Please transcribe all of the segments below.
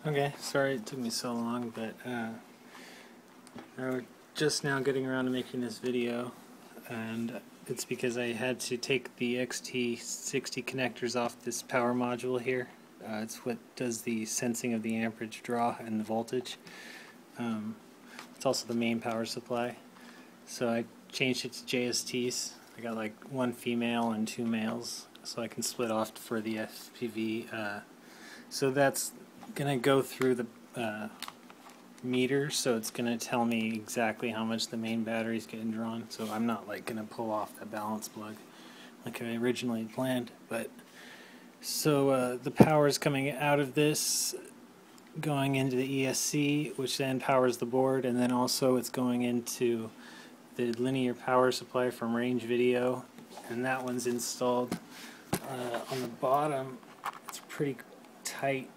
Okay, sorry it took me so long, but I'm just now getting around to making this video, and it's because I had to take the XT60 connectors off this power module here. It's what does the sensing of the amperage draw and the voltage. It's also the main power supply. So I changed it to JSTs. I got like one female and two males, so I can split off for the FPV. So that's going to go through the meter, so it's going to tell me exactly how much the main battery is getting drawn. So I'm not like going to pull off the balance plug like I originally planned. But so the power is coming out of this, going into the ESC, which then powers the board, and then also it's going into the linear power supply from Range Video, and that one's installed on the bottom. It's pretty tight.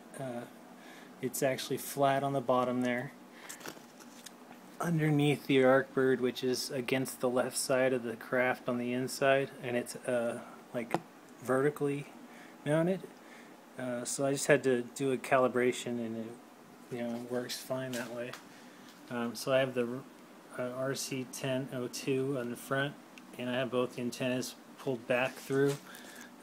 It's actually flat on the bottom there, underneath the Arkbird, which is against the left side of the craft on the inside, and it's like vertically mounted. So I just had to do a calibration, and it works fine that way. So I have the RC1002 on the front, and I have both the antennas pulled back through.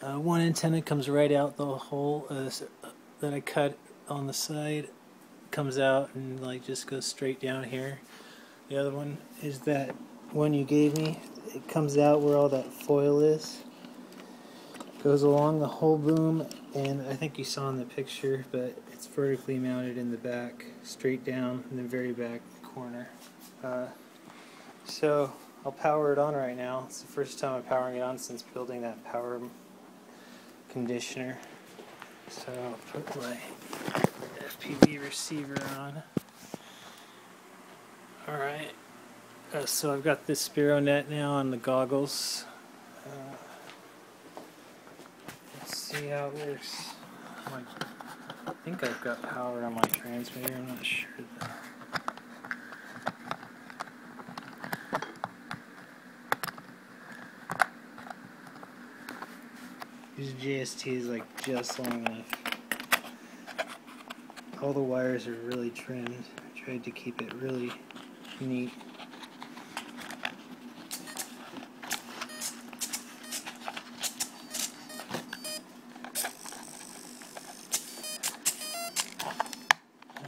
One antenna comes right out the hole that I cut on the side, comes out and like just goes straight down here. The other one is that one you gave me. It comes out where all that foil is, goes along the whole boom, and I think you saw in the picture, but it's vertically mounted in the back, straight down in the very back corner. So I'll power it on right now. It's the first time I'm powering it on since building that power conditioner. So I'll put my FPV receiver on. Alright, so I've got this Spiro net now on the goggles. Let's see how it works. I think I've got power on my transmitter, I'm not sure though. This JST is like just long enough. All the wires are really trimmed. I tried to keep it really neat.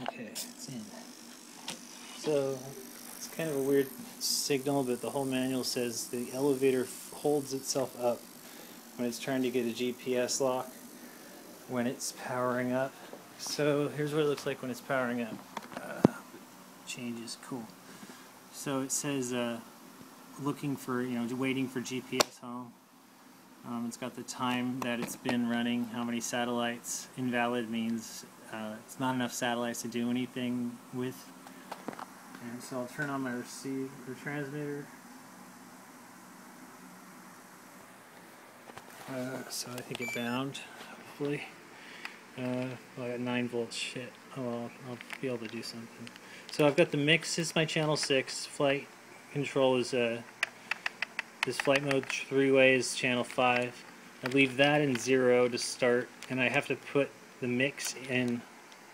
Okay, it's in. So it's kind of a weird signal, but the whole manual says the elevator holds itself up when it's trying to get a GPS lock when it's powering up. So here's what it looks like when it's powering up. Changes, cool. So it says looking for, waiting for GPS home. It's got the time that it's been running, how many satellites. Invalid means it's not enough satellites to do anything with. And so I'll turn on my transmitter. So I think it bound, hopefully. Well, I got 9 volts, shit. Oh well, I'll be able to do something. So I've got the mix, this is my channel 6. Flight control is this flight mode 3-way is channel 5. I leave that in 0 to start, and I have to put the mix in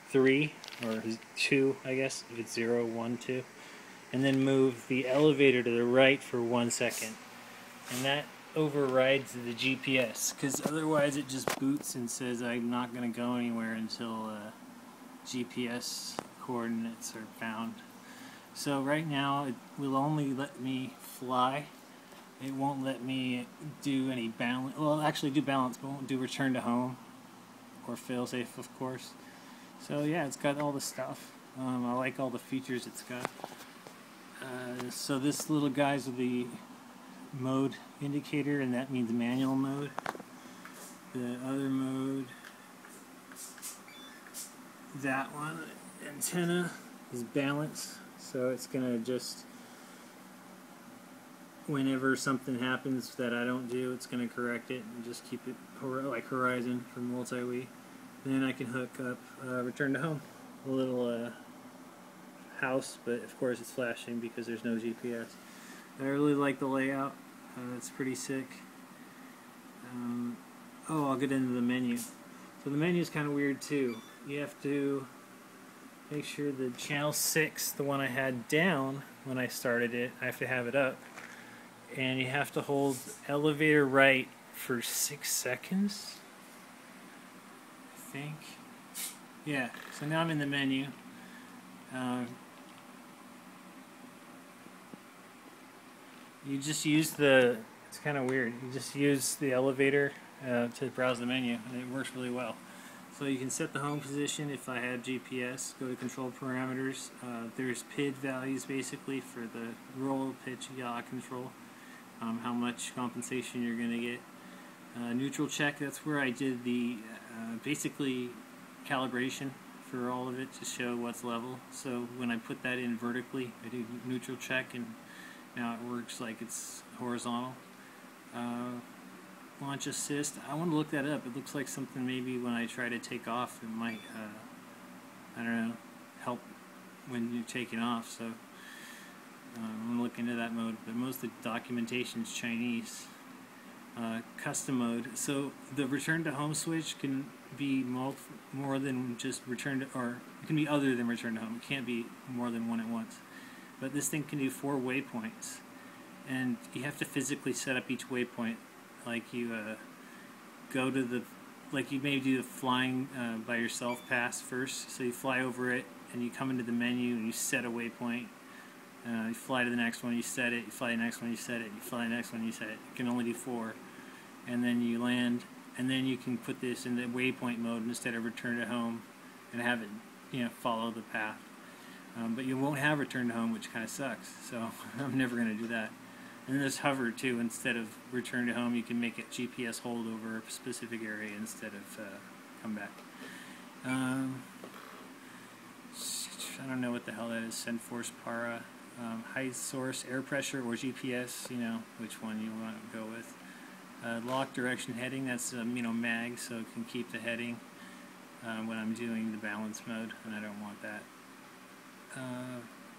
3, or 2, I guess, if it's 0, 1, 2. And then move the elevator to the right for 1 second. And that overrides the GPS, because otherwise it just boots and says I'm not going to go anywhere until GPS coordinates are found. So right now it will only let me fly. It won't let me do any balance. Well, actually do balance, but won't do return to home or failsafe, of course. So yeah, it's got all the stuff. I like all the features it's got. So this little guy's the mode indicator, and that means manual mode. The other mode, that one, antenna, is balance, so it's gonna just, whenever something happens that I don't do, it's gonna correct it and just keep it like Horizon from multi-wii. Then I can hook up return to home, a little house, but of course it's flashing because there's no GPS. I really like the layout. It's pretty sick. I'll get into the menu. So the menu is kind of weird too. You have to make sure the channel 6, the one I had down when I started it, I have to have it up. And you have to hold elevator right for 6 seconds, I think. Yeah, so now I'm in the menu. You just use the, it's kind of weird, you just use the elevator to browse the menu, and it works really well. So you can set the home position. If I had GPS, go to control parameters. There's PID values basically for the roll, pitch, yaw control, how much compensation you're going to get. Neutral check, that's where I did the basically calibration for all of it to show what's level. So when I put that in vertically, I do neutral check, and now it works like it's horizontal. Launch assist, I want to look that up. It looks like something maybe when I try to take off, it might, I don't know, help when you're taking off. So I'm going to look into that mode, but most of the documentation is Chinese. Custom mode, so the return to home switch can be more than just return to, or it can be other than return to home. It can't be more than one at once. But this thing can do 4 waypoints, and you have to physically set up each waypoint. Like you go to the, like you may do the flying by yourself pass first. So you fly over it, and you come into the menu, and you set a waypoint. You fly to the next one, you set it. You fly to the next one, you set it. You fly to the next one, you set it. You can only do 4, and then you land, and then you can put this in the waypoint mode instead of return to home, and have it, you know, follow the path. But you won't have return to home, which kind of sucks. So I'm never going to do that. And then there's hover too. Instead of return to home, you can make it GPS hold over a specific area instead of come back. I don't know what the hell that is. Send force para, height source, air pressure, or GPS. You know which one you want to go with. Lock direction heading. That's you know, mag, so it can keep the heading when I'm doing the balance mode, and I don't want that.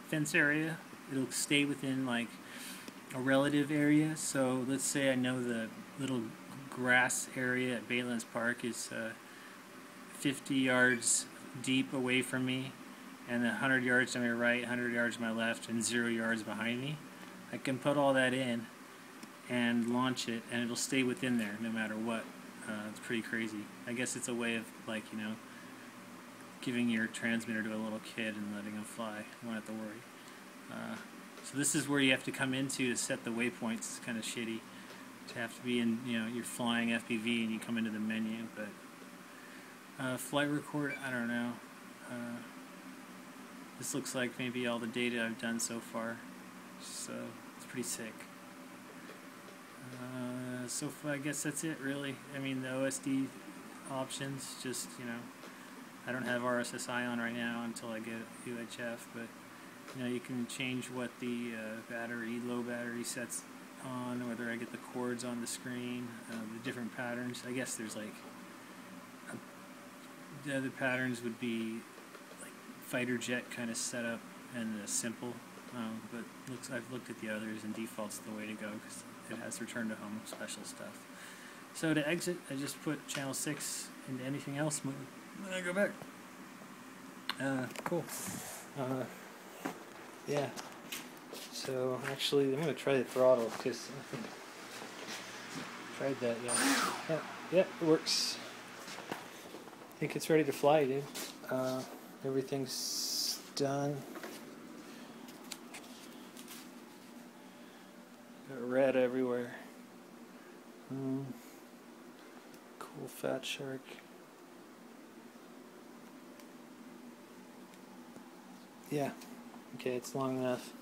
Fence area. It'll stay within like a relative area. So let's say I know the little grass area at Baylands Park is 50 yards deep away from me, and 100 yards to my right, 100 yards to my left, and 0 yards behind me. I can put all that in and launch it, and it'll stay within there no matter what. It's pretty crazy. I guess it's a way of, like, you know, giving your transmitter to a little kid and letting him fly. You don't have to worry. So this is where you have to come into to set the waypoints. It's kind of shitty to have to be in, you know, you're flying FPV and you come into the menu. But flight record, I don't know. This looks like maybe all the data I've done so far. So it's pretty sick. So I guess that's it, really. I mean, the OSD options, just, you know, I don't have RSSI on right now until I get UHF, but you know, you can change what the battery, low battery sets on, whether I get the chords on the screen, the different patterns. I guess there's like, the other patterns would be like fighter jet kind of setup and simple, but I've looked at the others, and default's the way to go because it has return to home special stuff. So to exit, I just put channel 6 into anything else mode, and I go back. Cool. Yeah. So actually, I'm gonna try the throttle because I haven't tried that yet. Yeah, it works. I think it's ready to fly, dude. Everything's done. Got red everywhere. Cool fat shark. Yeah. Okay, it's long enough.